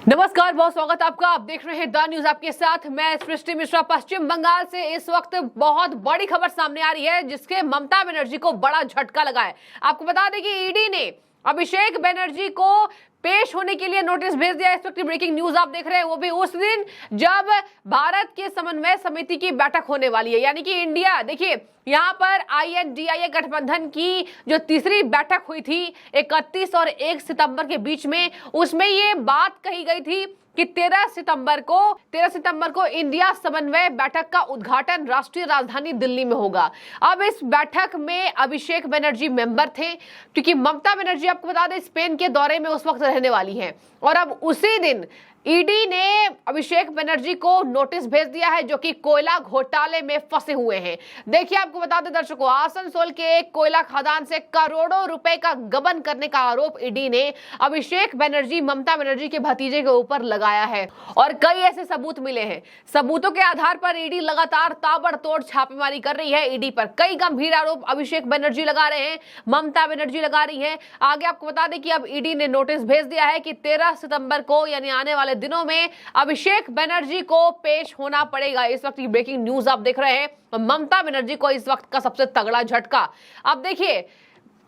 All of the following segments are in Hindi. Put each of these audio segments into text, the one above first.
नमस्कार, बहुत स्वागत है आपका। आप देख रहे हैं द न्यूज, आपके साथ मैं सृष्टि मिश्रा। पश्चिम बंगाल से इस वक्त बहुत बड़ी खबर सामने आ रही है जिसके ममता बनर्जी को बड़ा झटका लगा है। आपको बता दें कि ईडी ने अभिषेक बनर्जी को पेश होने के लिए नोटिस भेज दिया। इस वक्त की ब्रेकिंग न्यूज आप देख रहे हैं, वो भी उस दिन जब भारत के समन्वय समिति की बैठक होने वाली है, यानी कि इंडिया, देखिए यहाँ पर INDIA गठबंधन की जो तीसरी बैठक हुई थी 31 और 1 सितंबर के बीच में, उसमें ये बात कही गई थी कि 13 सितंबर को इंडिया समन्वय बैठक का उद्घाटन राष्ट्रीय राजधानी दिल्ली में होगा। अब इस बैठक में अभिषेक बनर्जी मेंबर थे, क्योंकि ममता बनर्जी आपको बता दें स्पेन के दौरे में उस वक्त रहने वाली हैं। और अब उसी दिन ईडी ने अभिषेक बनर्जी को नोटिस भेज दिया है, जो कि कोयला घोटाले में फंसे हुए हैं। देखिए, आपको बता दें दर्शकों, आसनसोल के एक कोयला खदान से करोड़ों रुपए का गबन करने का आरोप ईडी ने अभिषेक बनर्जी, ममता बनर्जी के भतीजे के ऊपर लगाया है और कई ऐसे सबूत मिले हैं। सबूतों के आधार पर ईडी लगातार ताबड़तोड़ छापेमारी कर रही है। ईडी पर कई गंभीर आरोप अभिषेक बनर्जी लगा रहे हैं, ममता बनर्जी लगा रही है। आगे आपको बता दें कि अब ईडी ने नोटिस भेज दिया है कि 13 सितंबर को, यानी आने वाले दिनों में, अभिषेक बनर्जी को पेश होना पड़ेगा। इस वक्त की ब्रेकिंग न्यूज आप देख रहे हैं। ममता बनर्जी को इस वक्त का सबसे तगड़ा झटका। अब देखिए,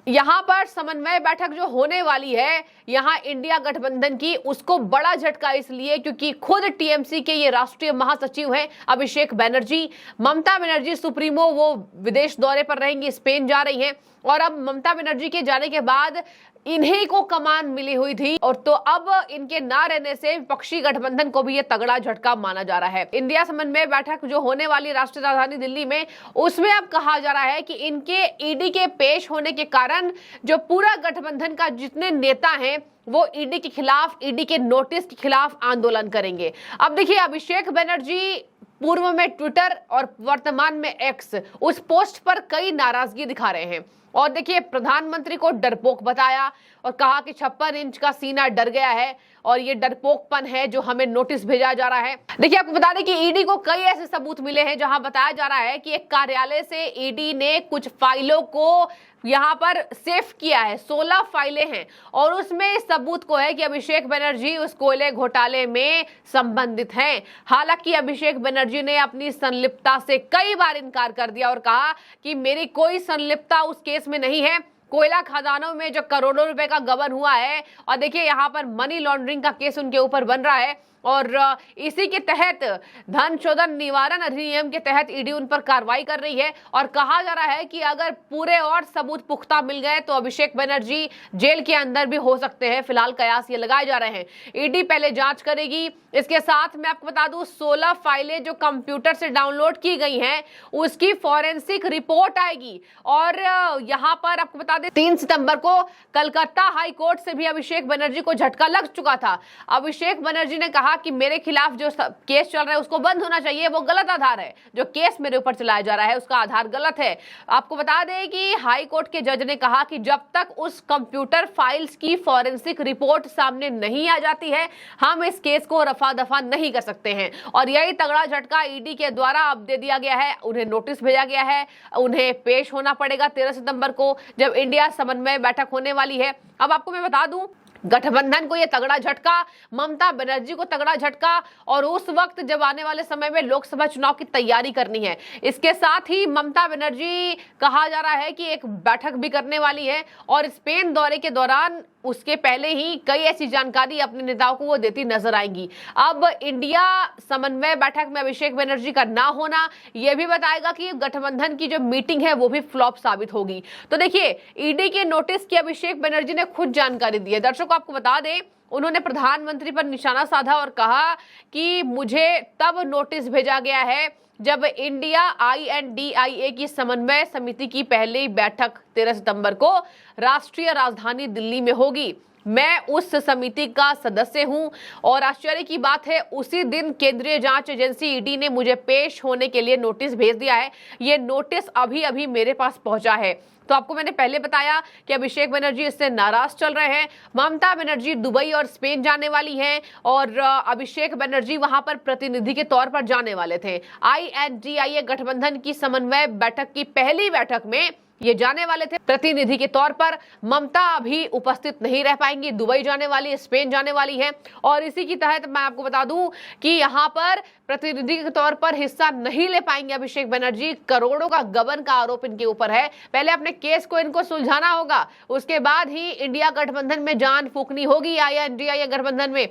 यहां पर समन्वय बैठक जो होने वाली है यहां इंडिया गठबंधन की, उसको बड़ा झटका इसलिए क्योंकि खुद TMC के ये राष्ट्रीय महासचिव हैं अभिषेक बनर्जी। ममता बनर्जी सुप्रीमो, वो विदेश दौरे पर रहेंगी, स्पेन जा रही हैं। और अब ममता बनर्जी के जाने के बाद इन्हीं को कमान मिली हुई थी, और तो अब इनके ना रहने से विपक्षी गठबंधन को भी ये तगड़ा झटका माना जा रहा है। इंडिया समन्वय बैठक जो होने वाली राष्ट्रीय राजधानी दिल्ली में, उसमें अब कहा जा रहा है कि इनके ईडी के पेश होने के कारण जो पूरा गठबंधन का जितने नेता हैं वो ईडी के खिलाफ, ईडी के नोटिस के खिलाफ आंदोलन करेंगे। अब देखिए, अभिषेक बनर्जी पूर्व में ट्विटर और वर्तमान में X, उस पोस्ट पर कई नाराजगी दिखा रहे हैं। और देखिए, प्रधानमंत्री को डरपोक बताया और कहा कि 56 इंच का सीना डर गया है और ये डरपोकपन है जो हमें नोटिस भेजा जा रहा है। देखिए, आपको बता दें कि ईडी को कई ऐसे सबूत मिले हैं जहां बताया जा रहा है कि एक कार्यालय से ईडी ने कुछ फाइलों को यहां पर सेव किया है। 16 फाइलें हैं और उसमें इस सबूत को है कि अभिषेक बनर्जी उस कोयले घोटाले में संबंधित हैं। हालांकि अभिषेक बनर्जी ने अपनी संलिप्तता से कई बार इनकार कर दिया और कहा कि मेरी कोई संलिप्तता उस केस में नहीं है। कोयला खदानों में जो करोड़ों रुपए का गबन हुआ है, और देखिए यहाँ पर मनी लॉन्ड्रिंग का केस उनके ऊपर बन रहा है, और इसी के तहत धन शोधन निवारण अधिनियम के तहत ईडी उन पर कार्रवाई कर रही है। और कहा जा रहा है कि अगर पूरे और सबूत पुख्ता मिल गए तो अभिषेक बनर्जी जेल के अंदर भी हो सकते हैं। फिलहाल कयास ये लगाए जा रहे हैं, ईडी पहले जांच करेगी। इसके साथ मैं आपको बता दूं, 16 फाइलें जो कंप्यूटर से डाउनलोड की गई हैं उसकी फॉरेंसिक रिपोर्ट आएगी। और यहाँ पर आपको बता दें 3 सितंबर को कलकत्ता हाई कोर्ट से भी अभिषेक बनर्जी को झटका लग चुका था। अभिषेक बनर्जी ने कहा कि मेरे खिलाफ जो केस चल रहा है उसको बंद होना चाहिए, वो गलत आधार है। जो केस मेरे ऊपर चलाया जा रहा है उसका आधार गलत है। आपको बता दें कि हाई कोर्ट के जज ने कहा कि जब तक उस कंप्यूटर फाइल्स की फॉरेंसिक रिपोर्ट सामने नहीं आ जाती है, हम इस केस को रफा दफा नहीं कर सकते हैं। और यही तगड़ा झटका ईडी के द्वारा अब दे दिया गया है। उन्हें नोटिस भेजा गया है, उन्हें पेश होना पड़ेगा 13 सितंबर को, जब इंडिया समन्वय बैठक होने वाली है। अब आपको मैं बता दूं, गठबंधन को यह तगड़ा झटका, ममता बनर्जी को तगड़ा झटका, और उस वक्त जब आने वाले समय में लोकसभा चुनाव की तैयारी करनी है। इसके साथ ही ममता बनर्जी कहा जा रहा है कि एक बैठक भी करने वाली है, और स्पेन दौरे के दौरान उसके पहले ही कई ऐसी जानकारी अपने नेताओं को वो देती नजर आएंगी। अब इंडिया समन्वय बैठक में अभिषेक बनर्जी का ना होना यह भी बताएगा कि गठबंधन की जो मीटिंग है वो भी फ्लॉप साबित होगी। तो देखिए, ईडी के नोटिस की अभिषेक बनर्जी ने खुद जानकारी दी है। दर्शकों, आपको बता दें, उन्होंने प्रधानमंत्री पर निशाना साधा और कहा कि मुझे तब नोटिस भेजा गया है जब इंडिया INDIA की समन्वय समिति की पहली बैठक 13 सितंबर को राष्ट्रीय राजधानी दिल्ली में होगी। मैं उस समिति का सदस्य हूं, और आश्चर्य की बात है उसी दिन केंद्रीय जांच एजेंसी ईडी ने मुझे पेश होने के लिए नोटिस भेज दिया है। ये नोटिस अभी अभी मेरे पास पहुंचा है। तो आपको मैंने पहले बताया कि अभिषेक बनर्जी इससे नाराज चल रहे हैं। ममता बनर्जी दुबई और स्पेन जाने वाली हैं, और अभिषेक बनर्जी वहां पर प्रतिनिधि के तौर पर जाने वाले थे। INDIA गठबंधन की समन्वय बैठक की पहली बैठक में ये जाने वाले थे प्रतिनिधि के तौर पर। ममता अभी उपस्थित नहीं रह पाएंगी, दुबई जाने वाली है, स्पेन जाने वाली है। और इसी की तहत मैं आपको बता दूं कि यहाँ पर प्रतिनिधि के तौर पर हिस्सा नहीं ले पाएंगे अभिषेक बनर्जी। करोड़ों का गबन का आरोप इनके ऊपर है। पहले अपने केस को इनको सुलझाना होगा, उसके बाद ही इंडिया गठबंधन में जान फूकनी होगी, INDIA गठबंधन में।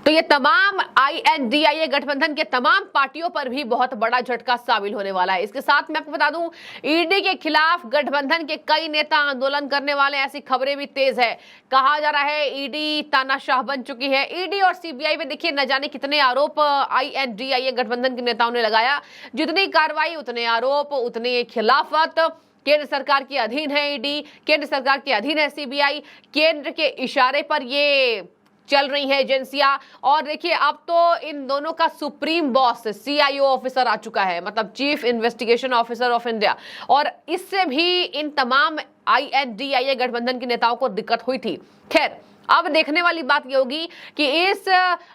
तो ये तमाम INDIA गठबंधन के तमाम पार्टियों पर भी बहुत बड़ा झटका शामिल होने वाला है। इसके साथ मैं आपको बता दूं, ईडी के खिलाफ गठबंधन के कई नेता आंदोलन करने वाले, ऐसी खबरें भी तेज है। कहा जा रहा है ईडी तानाशाह बन चुकी है। ईडी और CBI में देखिए न जाने कितने आरोप INDIA गठबंधन के नेताओं ने लगाया। जितनी कार्रवाई उतने आरोप, उतनी खिलाफत। केंद्र सरकार के अधीन है ईडी, केंद्र सरकार के अधीन है CBI, केंद्र के इशारे पर ये चल रही है एजेंसियां। और देखिए अब तो इन दोनों का सुप्रीम बॉस CIO ऑफिसर आ चुका है, मतलब chief investigation officer of India. और इससे भी इन तमाम INDIA गठबंधन के नेताओं को दिक्कत हुई थी। खैर, अब देखने वाली बात ये होगी कि इस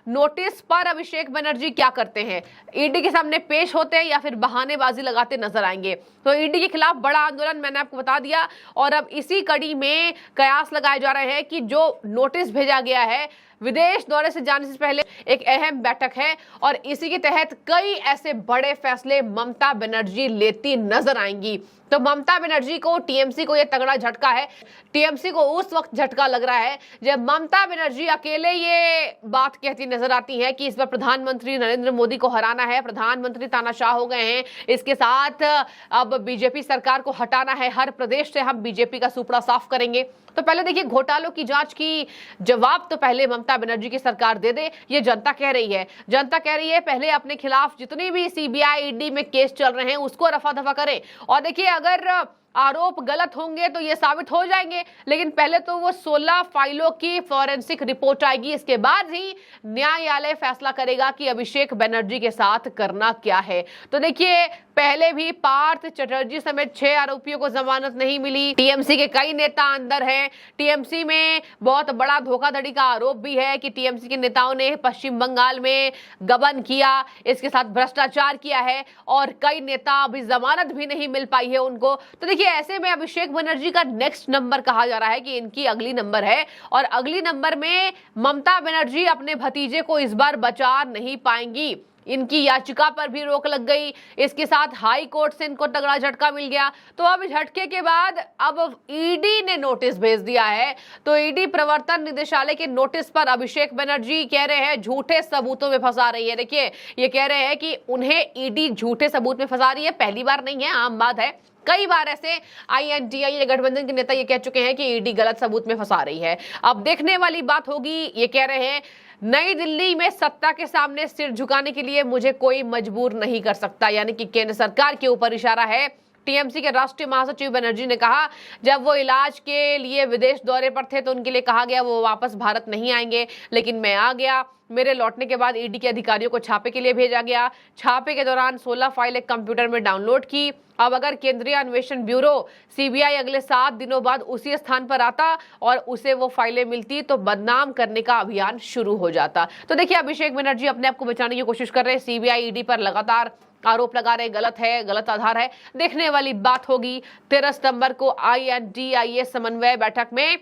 नोटिस पर अभिषेक बनर्जी क्या करते हैं। ईडी के सामने पेश होते हैं या फिर बहानेबाजी लगाते नजर आएंगे। तो ईडी के खिलाफ बड़ा आंदोलन मैंने आपको बता दिया। और अब इसी कड़ी में कयास लगाए जा रहे हैं कि जो नोटिस भेजा गया है, विदेश दौरे से जाने से पहले एक अहम बैठक है और इसी के तहत कई ऐसे बड़े फैसले ममता बनर्जी लेती नजर आएंगी। तो ममता बनर्जी को, TMC को यह तगड़ा झटका है। TMC को उस वक्त झटका लग रहा है जब ममता बनर्जी अकेले ये बात कहती नजर आती है कि इस बार प्रधानमंत्री नरेंद्र मोदी को हराना है, प्रधानमंत्री तानाशाह हो गए हैं, इसके साथ अब BJP सरकार को हटाना है, हर प्रदेश से हम BJP का सुपड़ा साफ करेंगे। तो पहले देखिए, घोटालों की जांच की जवाब तो पहले ममता बनर्जी की सरकार दे दे, ये जनता कह रही है। जनता कह रही है पहले अपने खिलाफ जितनी भी CBI ED में केस चल रहे हैं उसको रफा दफा करें। और देखिए, अगर आरोप गलत होंगे तो ये साबित हो जाएंगे, लेकिन पहले तो वो 16 फाइलों की फॉरेंसिक रिपोर्ट आएगी, इसके बाद ही न्यायालय फैसला करेगा कि अभिषेक बनर्जी के साथ करना क्या है। तो देखिए, पहले भी पार्थ चटर्जी समेत 6 आरोपियों को जमानत नहीं मिली। TMC के कई नेता अंदर हैं। TMC में बहुत बड़ा धोखाधड़ी का आरोप भी है कि TMC के नेताओं ने पश्चिम बंगाल में गबन किया, इसके साथ भ्रष्टाचार किया है और कई नेता अभी जमानत भी नहीं मिल पाई है उनको। तो देखिए, ऐसे में अभिषेक बनर्जी का नेक्स्ट नंबर कहा जा रहा है कि इनकी अगली नंबर है और अगली नंबर में ममता बनर्जी अपने भतीजे को इस बार बचा नहीं पाएंगी। इनकी याचिका पर भी रोक लग गई, इसके साथ हाई कोर्ट से इनको तगड़ा झटका मिल गया। तो अब झटके के बाद अब ईडी ने नोटिस भेज दिया है। तो ईडी प्रवर्तन निदेशालय के नोटिस पर अभिषेक बनर्जी कह रहे हैं झूठे सबूतों में फंसा रही है। देखिए, ये कह रहे हैं कि उन्हें ईडी झूठे सबूत में फंसा रही है, पहली बार नहीं है, आम बात है। कई बार ऐसे INDIA गठबंधन के नेता ये कह चुके हैं कि ईडी गलत सबूत में फंसा रही है। अब देखने वाली बात होगी। ये कह रहे हैं नई दिल्ली में सत्ता के सामने सिर झुकाने के लिए मुझे कोई मजबूर नहीं कर सकता, यानी कि केंद्र सरकार के ऊपर इशारा है। TMC के राष्ट्रीय महासचिव बनर्जी ने कहा जब वो इलाज के लिए विदेश दौरे पर थे तो उनके लिए कहा गया वो वापस भारत नहीं आएंगे, लेकिन मैं आ गया। मेरे लौटने के बाद ईडी के अधिकारियों को छापे के लिए भेजा गया। छापे के दौरान 16 फाइलें कंप्यूटर में डाउनलोड की। अब अगर केंद्रीय अन्वेषण ब्यूरो CBI अगले 7 दिनों बाद उसी स्थान पर आता और उसे वो फाइलें मिलती तो बदनाम करने का अभियान शुरू हो जाता। तो देखिए, अभिषेक बनर्जी अपने आप को बचाने की कोशिश कर रहे हैं। CBI ED पर लगातार आरोप लगा रहे, गलत है, गलत आधार है। देखने वाली बात होगी 13 सितंबर को INDIA समन्वय बैठक में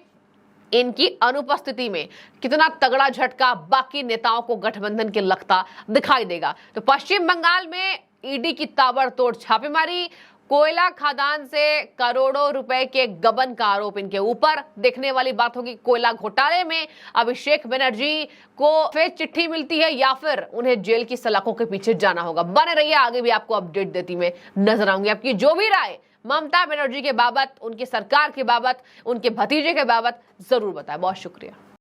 इनकी अनुपस्थिति में कितना तगड़ा झटका बाकी नेताओं को गठबंधन के लगता दिखाई देगा। तो पश्चिम बंगाल में ईडी की ताबड़तोड़ छापेमारी, कोयला खदान से करोड़ों रुपए के गबन का आरोप इनके ऊपर। देखने वाली बात होगी कोयला घोटाले में अभिषेक बनर्जी को फिर चिट्ठी मिलती है या फिर उन्हें जेल की सलाखों के पीछे जाना होगा। बने रहिए, आगे भी आपको अपडेट देती मैं नजर आऊंगी। आपकी जो भी राय ममता बनर्जी के बाबत, उनकी सरकार के बाबत, उनके भतीजे के बाबत जरूर बताएं। बहुत शुक्रिया।